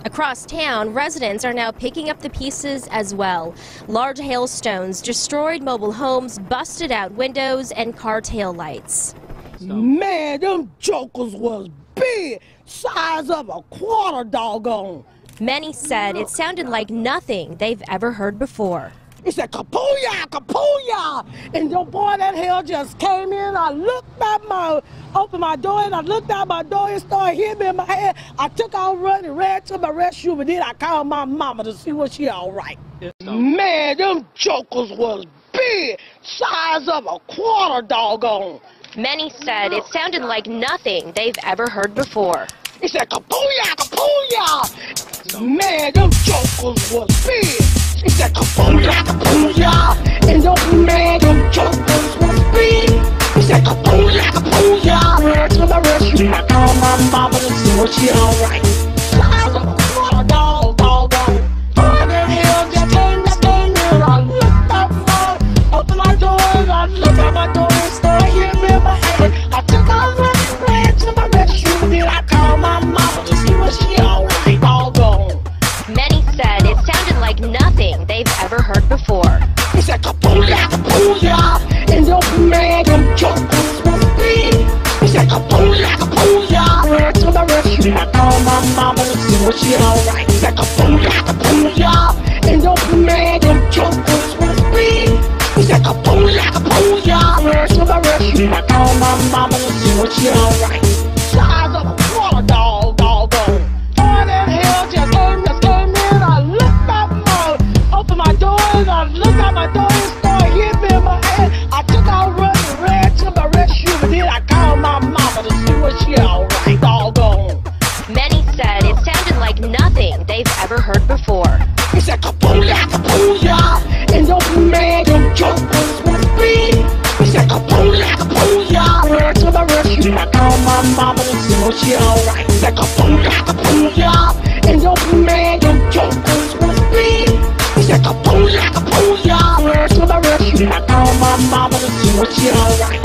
Across town, residents are now picking up the pieces as well. Large hailstones destroyed mobile homes, busted out windows, and car tail lights. Man, them jokers was big, size of a quarter doggone. Many said it sounded like nothing they've ever heard before. It said kapooyah, kapooyah, and the boy, that hell just came in. I looked out opened my door, and I looked out my door, and started hitting me in my head. I took out running, ran to my restroom, and then I called my mama to see was she all right. Man, them jokers was big, size of a quarter doggone. Many said it sounded like nothing they've ever heard before. It said kapooyah, kapooyah. Man, them jokers was big. It said kapooyah, kapooyah. And them jokers was big. It said kapooyah, kapooyah. Ran to my restroom. I called my mama to see was she alright. Size of a quarter doggone. Oh, that hell just came in. I looked out opened my door, and I looked out my door and started hitting me in my head. I took out running, ran to my restroom, then I called my mama to see was she alright. Doggone. Many said it sounded like nothing they've ever heard before. It said kapooyah, kapooyah, and them jokers was big. It said kapooyah, kapooyah, ran to my restroom. I called my mama to see was she alright. It said kapooyah, kapooyah, and them jokers was big. It said kapooyah, kapooyah, ran to my restroom. I called my mama to see was she alright. Size of a quarter doggone. Oh, that hell just came in. I looked out opened my door, and I looked out my door and started hitting me in my head. I took out running, ran to my restroom, and then I called my mama to see was she alright. Doggone. Many said it sounded like nothing they've ever heard before. It said kapooyah, kapooyah, and them jokers was big. It said kapooyah, kapooyah, ran to my restroom. I called my mama to see was she alright. It said kapooyah, kapooyah, and them jokers was big. It said kapooyah, kapooyah, ran to my restroom. I called my mama to see was she alright.